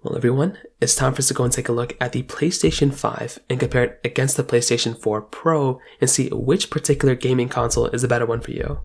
Well, everyone, it's time for us to go and take a look at the PlayStation 5 and compare it against the PlayStation 4 Pro and see which particular gaming console is the better one for you.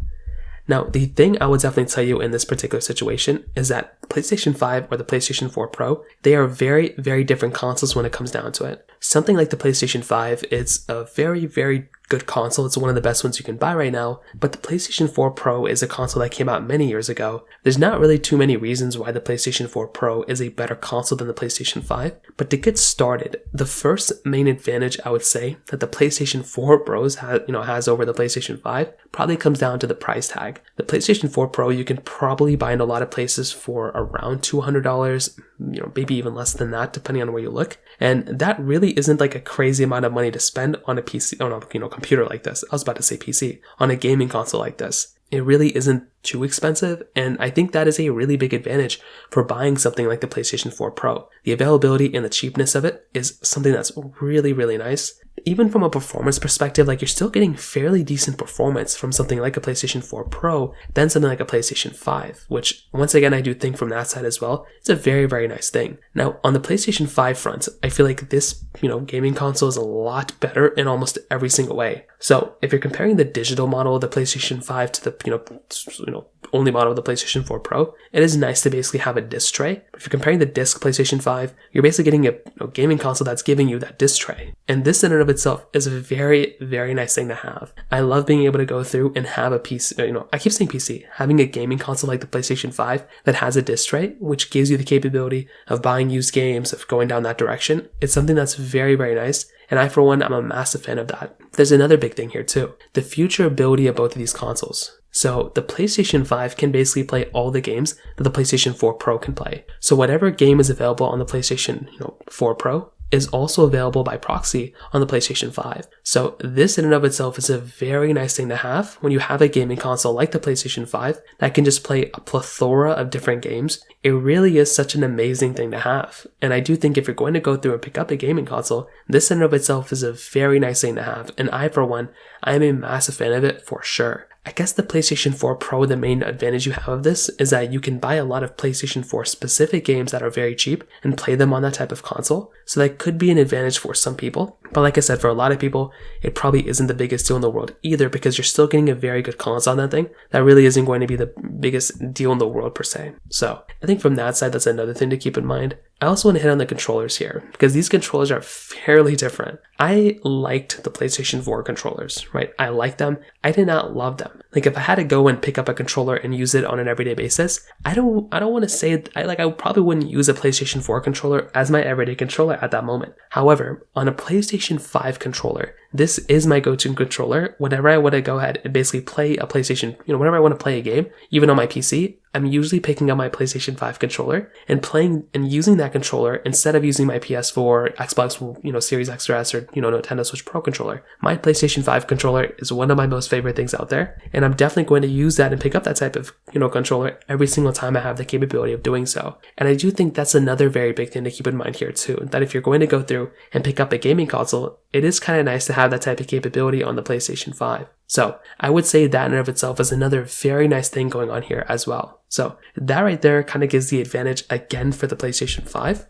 Now, the thing I would definitely tell you in this particular situation is that PlayStation 5 or the PlayStation 4 Pro, they are very, very different consoles when it comes down to it. Something like the PlayStation 5 is a very, very good console. It's one of the best ones you can buy right now, but the PlayStation 4 Pro is a console that came out many years ago. There's not really too many reasons why the PlayStation 4 Pro is a better console than the PlayStation 5, but to get started, the first main advantage I would say that the PlayStation 4 Pros has over the PlayStation 5 probably comes down to the price tag. The PlayStation 4 Pro you can probably buy in a lot of places for around $200, maybe even less than that depending on where you look, and that really isn't like a crazy amount of money to spend on a PC, on a computer like this. I was about to say PC, on a gaming console like this. It really isn't too expensive, and I think that is a really big advantage for buying something like the PlayStation 4 Pro. The availability and the cheapness of it is something that's really, really nice. Even from a performance perspective, like you're still getting fairly decent performance from something like a PlayStation 4 Pro than something like a PlayStation 5, which once again I do think from that side as well, it's a very, very nice thing. Now on the PlayStation 5 front, I feel like this gaming console is a lot better in almost every single way. So if you're comparing the digital model of the PlayStation 5 to the only model of the PlayStation 4 Pro, it is nice to basically have a disc tray. If you're comparing the disc PlayStation 5, you're basically getting a gaming console that's giving you that disc tray. And this in and of itself is a very, very nice thing to have. I love being able to go through and have a PC, I keep saying PC, having a gaming console like the PlayStation 5 that has a disc tray, which gives you the capability of buying used games, of going down that direction. It's something that's very, very nice. And I, for one, I'm a massive fan of that. There's another big thing here too. The future ability of both of these consoles. So the PlayStation 5 can basically play all the games that the PlayStation 4 Pro can play. So whatever game is available on the PlayStation 4 Pro is also available by proxy on the PlayStation 5. So this in and of itself is a very nice thing to have when you have a gaming console like the PlayStation 5 that can just play a plethora of different games. It really is such an amazing thing to have. And I do think if you're going to go through and pick up a gaming console, this in and of itself is a very nice thing to have. And I, for one, I am a massive fan of it for sure. I guess the PlayStation 4 Pro, the main advantage you have of this is that you can buy a lot of PlayStation 4 specific games that are very cheap and play them on that type of console. So that could be an advantage for some people. But like I said, for a lot of people, it probably isn't the biggest deal in the world either, because you're still getting a very good console on that thing. That really isn't going to be the biggest deal in the world per se. So I think from that side, that's another thing to keep in mind. I also want to hit on the controllers here, because these controllers are fairly different. I liked the PlayStation 4 controllers, right? I liked them. I did not love them. Like if I had to go and pick up a controller and use it on an everyday basis, I don't want to say I probably wouldn't use a PlayStation 4 controller as my everyday controller at that moment. However, on a PlayStation 5 controller, this is my go-to controller whenever I want to go ahead and basically play a PlayStation, whenever I want to play a game, even on my PC. I'm usually picking up my PlayStation 5 controller and playing and using that controller instead of using my PS4, Xbox, Series X or S or, Nintendo Switch Pro controller. My PlayStation 5 controller is one of my most favorite things out there, and I'm definitely going to use that and pick up that type of, controller every single time I have the capability of doing so. And I do think that's another very big thing to keep in mind here too, that if you're going to go through and pick up a gaming console, it is kind of nice to have that type of capability on the PlayStation 5. So I would say that in and of itself is another very nice thing going on here as well. So that right there kind of gives the advantage again for the PlayStation 5.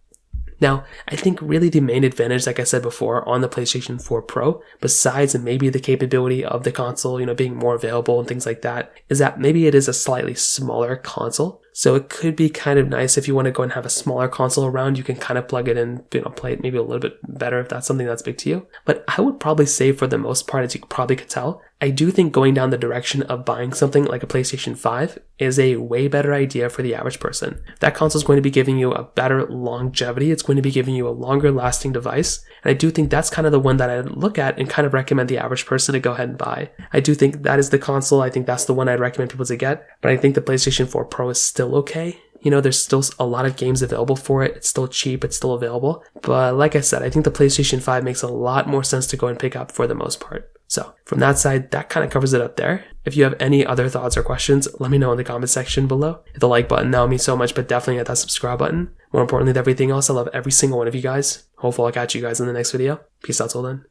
Now, I think really the main advantage, like I said before, on the PlayStation 4 Pro, besides maybe the capability of the console, being more available and things like that, is that maybe it is a slightly smaller console. So it could be kind of nice if you want to go and have a smaller console around, you can kind of plug it in, play it maybe a little bit better if that's something that's big to you. But I would probably say for the most part, as you probably could tell, I do think going down the direction of buying something like a PlayStation 5 is a way better idea for the average person. That console is going to be giving you a better longevity. It's going to be giving you a longer lasting device. And I do think that's kind of the one that I look at and kind of recommend the average person to go ahead and buy. I do think that is the console. I think that's the one I'd recommend people to get. But I think the PlayStation 4 Pro is still okay. There's still a lot of games available for it. It's still cheap. It's still available. But like I said, I think the PlayStation 5 makes a lot more sense to go and pick up for the most part. So from that side, that kind of covers it up there. If you have any other thoughts or questions, let me know in the comment section below. Hit the like button, that would mean so much, but definitely hit that subscribe button. More importantly than everything else, I love every single one of you guys. Hopefully I'll catch you guys in the next video. Peace out till then.